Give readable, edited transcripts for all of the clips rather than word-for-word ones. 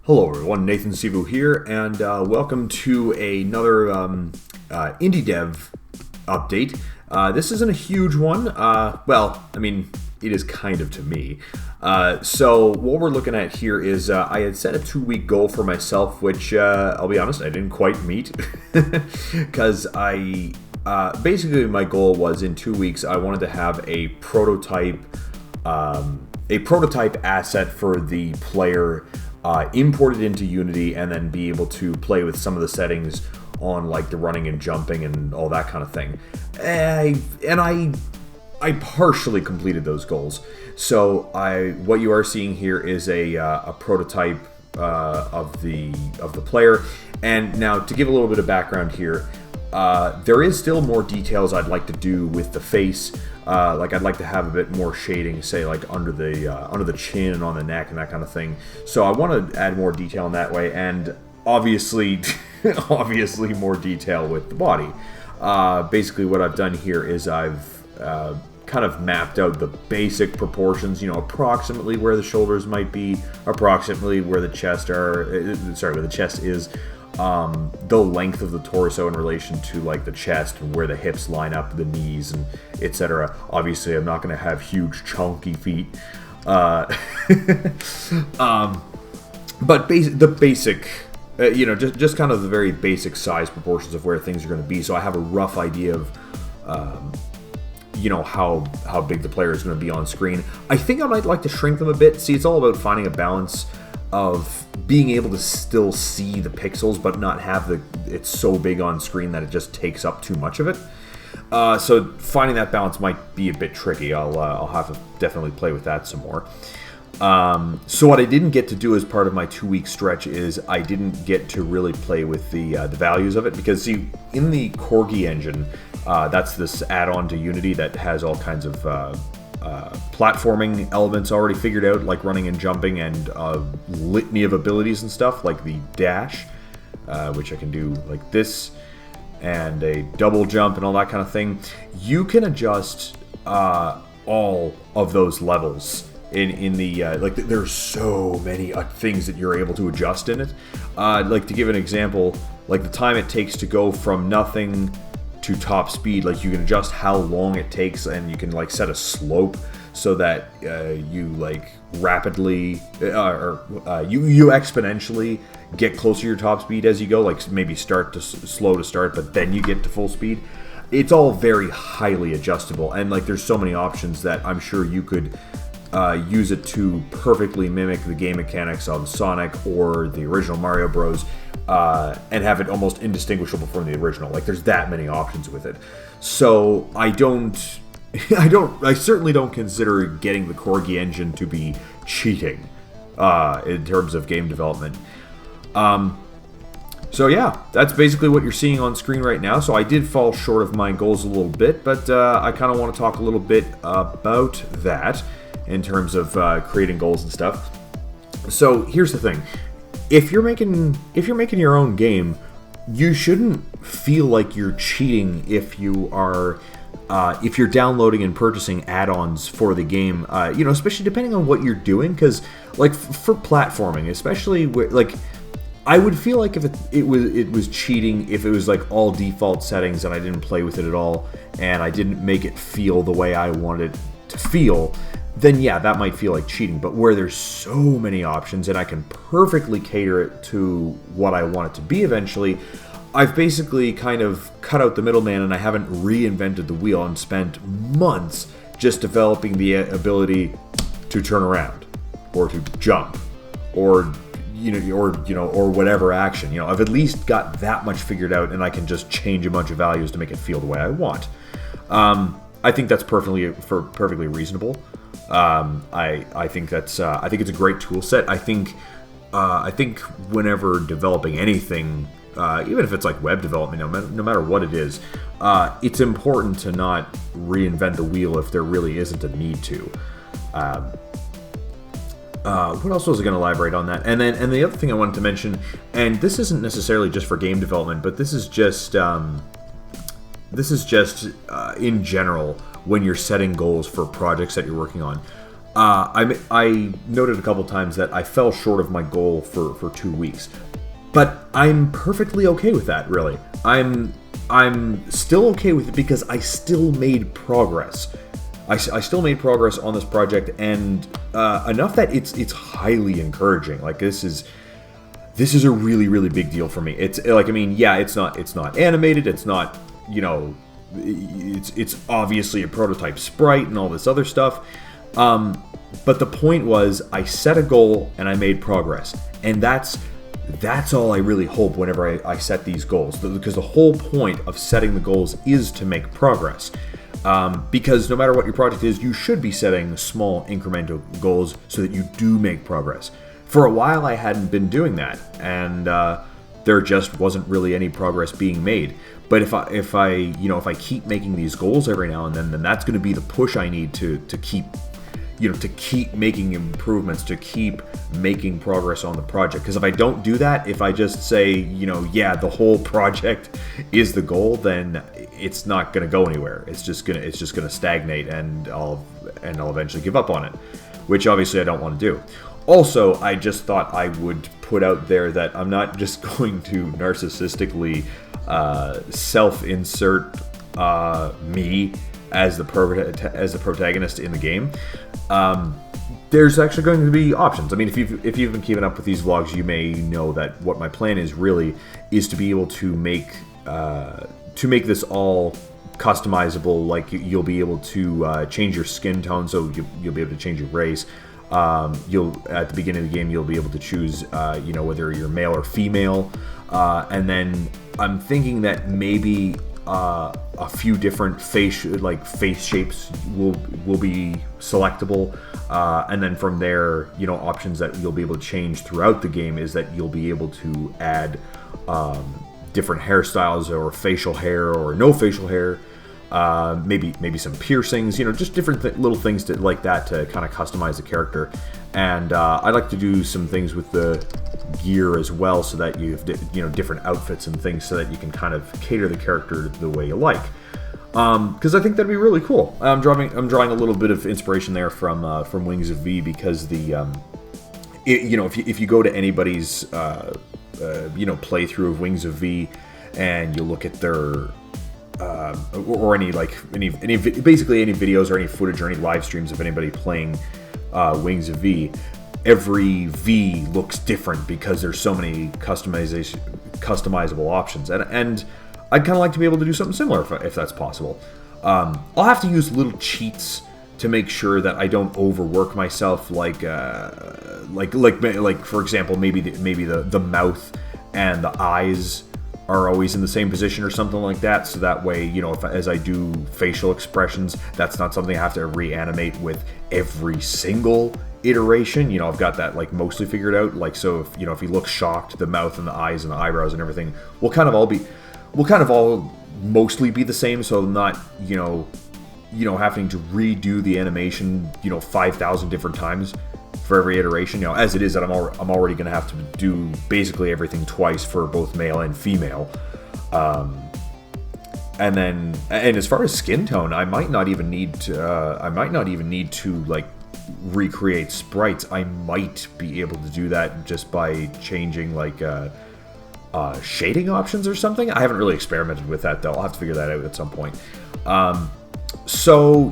Hello everyone, Nathan Sivu here, and welcome to another indie dev update. This isn't a huge one. Well, I mean, it is kind of to me. So what we're looking at here is I had set a 2-week goal for myself, which I'll be honest, I didn't quite meet, because basically my goal was in 2 weeks I wanted to have a prototype asset for the player. Imported into Unity and then be able to play with some of the settings on like the running and jumping and all that kind of thing. And I partially completed those goals. So what you are seeing here is a prototype of the player. And now to give a little bit of background here, there is still more details I'd like to do with the face. Like I'd like to have a bit more shading, say like under the chin and on the neck and that kind of thing. So I want to add more detail in that way, and obviously, obviously more detail with the body. Basically, what I've done here is I've kind of mapped out the basic proportions. You know, approximately where the shoulders might be, approximately where the chest where the chest is. The length of the torso in relation to like the chest and where the hips line up, the knees, and etc. Obviously, I'm not going to have huge chunky feet, but the basic, just kind of the very basic size proportions of where things are going to be. So I have a rough idea of, how big the player is going to be on screen. I think I might like to shrink them a bit. See, it's all about finding a balance of being able to still see the pixels but not have it's so big on screen that it just takes up too much of it. So finding that balance might be a bit tricky. I'll have to definitely play with that some more. So what I didn't get to do as part of my 2-week stretch is I didn't get to really play with the values of it, because see, in the Corgi engine, that's this add-on to Unity that has all kinds of platforming elements already figured out, like running and jumping, and a litany of abilities and stuff, like the dash, which I can do like this, and a double jump and all that kind of thing. You can adjust all of those levels in the there's so many things that you're able to adjust in it. Like to give an example, like the time it takes to go from nothing to top speed, like you can adjust how long it takes, and you can like set a slope so that you like rapidly you exponentially get closer to your top speed as you go, like maybe start to slow to start, but then you get to full speed. It's all very highly adjustable, and like there's so many options that I'm sure you could use it to perfectly mimic the game mechanics of Sonic or the original Mario Bros. And have it almost indistinguishable from the original. Like there's that many options with it. So I certainly don't consider getting the Corgi engine to be cheating in terms of game development. So yeah, that's basically what you're seeing on screen right now. So I did fall short of my goals a little bit, but I kind of want to talk a little bit about that in terms of creating goals and stuff. So here's the thing. If you're making your own game, you shouldn't feel like you're cheating if you're downloading and purchasing add-ons for the game. Especially depending on what you're doing, because like for platforming, especially like I would feel like if it was cheating if it was like all default settings and I didn't play with it at all and I didn't make it feel the way I wanted it to feel. Then yeah, that might feel like cheating. But where there's so many options and I can perfectly cater it to what I want it to be eventually, I've basically kind of cut out the middleman, and I haven't reinvented the wheel and spent months just developing the ability to turn around or to jump or whatever action. I've at least got that much figured out, and I can just change a bunch of values to make it feel the way I want. I think that's perfectly reasonable. I think it's a great tool set. I think whenever developing anything, even if it's like web development, no matter what it is, it's important to not reinvent the wheel if there really isn't a need to. What else was I going to elaborate on that? And the other thing I wanted to mention, and this isn't necessarily just for game development, but this is just in general when you're setting goals for projects that you're working on. I noted a couple times that I fell short of my goal for 2 weeks, but I'm perfectly okay with that. Really, I'm still okay with it because I still made progress. I still made progress on this project, and enough that it's highly encouraging. Like this is a really big deal for me. It's like, I mean, yeah, it's not animated. It's not, you know, it's obviously a prototype sprite and all this other stuff. But the point was, I set a goal and I made progress, and that's all I really hope whenever I set these goals, because the whole point of setting the goals is to make progress. Because no matter what your project is, you should be setting small incremental goals so that you do make progress. For a while, I hadn't been doing that, and there just wasn't really any progress being made. But if I keep making these goals every now and then that's going to be the push I need to keep making improvements, to keep making progress on the project. Because if I don't do that, if I just say, yeah, the whole project is the goal, then it's not going to go anywhere. It's just gonna stagnate, and I'll eventually give up on it, which obviously I don't want to do. Also, I just thought I would put out there that I'm not just going to narcissistically self-insert me as the protagonist in the game. There's actually going to be options. I mean, if you've been keeping up with these vlogs, you may know that what my plan is really is to be able to make this all customizable. Like you'll be able to change your skin tone, so you'll be able to change your race. You'll at the beginning of the game you'll be able to choose whether you're male or female, and then I'm thinking that maybe a few different face shapes will be selectable, and then from there, options that you'll be able to change throughout the game is that you'll be able to add different hairstyles, or facial hair or no facial hair, maybe some piercings, just different little things like that to kind of customize the character. And I like to do some things with the gear as well, so that you have different outfits and things, so that you can kind of cater the character the way you like. Because I think that'd be really cool. I'm drawing a little bit of inspiration there from Wings of V, because if you go to anybody's playthrough of Wings of V, and you look at their or basically any videos or any footage or any live streams of anybody playing Wings of V, every V looks different because there's so many customizable options, and I'd kind of like to be able to do something similar if that's possible. I'll have to use little cheats to make sure that I don't overwork myself, like for example, maybe the mouth and the eyes are always in the same position or something like that, so that way, as I do facial expressions, that's not something I have to reanimate with every single iteration. I've got that mostly figured out. So if he looks shocked, the mouth and the eyes and the eyebrows and everything will kind of all mostly be the same, so not having to redo the animation 5,000 different times for every iteration. As it is, that I'm already going to have to do basically everything twice for both male and female. And as far as skin tone, I might not even need to recreate sprites. I might be able to do that just by changing shading options or something. I haven't really experimented with that though. I'll have to figure that out at some point. So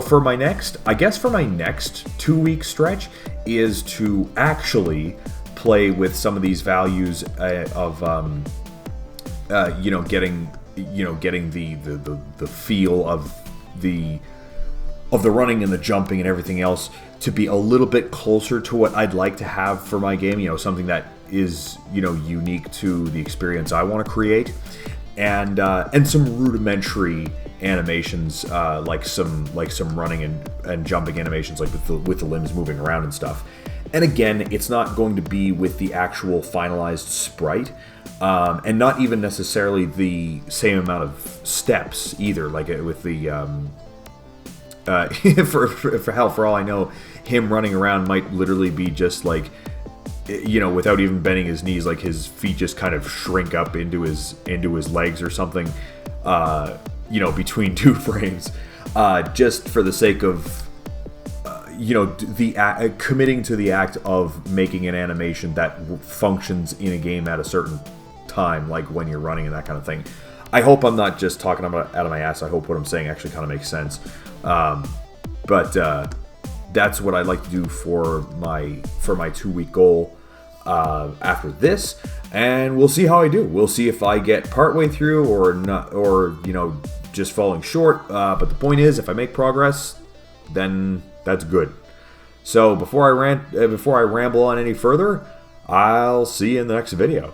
for my next 2-week stretch is to actually play with some of these values of getting the feel of the running and the jumping and everything else to be a little bit closer to what I'd like to have for my game. Something that is unique to the experience I want to create, and some rudimentary animations, like some running and jumping animations, like with the limbs moving around and stuff. And again, it's not going to be with the actual finalized sprite, and not even necessarily the same amount of steps either. Like with the for all I know, him running around might literally be just without even bending his knees, his feet just kind of shrink up into his legs or something, between two frames, just for the sake of you know, committing to the act of making an animation that functions in a game at a certain time, like when you're running and that kind of thing. I hope I'm not just talking out of my ass. I hope what I'm saying actually kind of makes sense. But that's what I'd like to do for my 2-week goal after this, and we'll see how I do. We'll see if I get partway through or not, or you know, just falling short. But the point is, if I make progress, then that's good. So before I ramble on any further, I'll see you in the next video.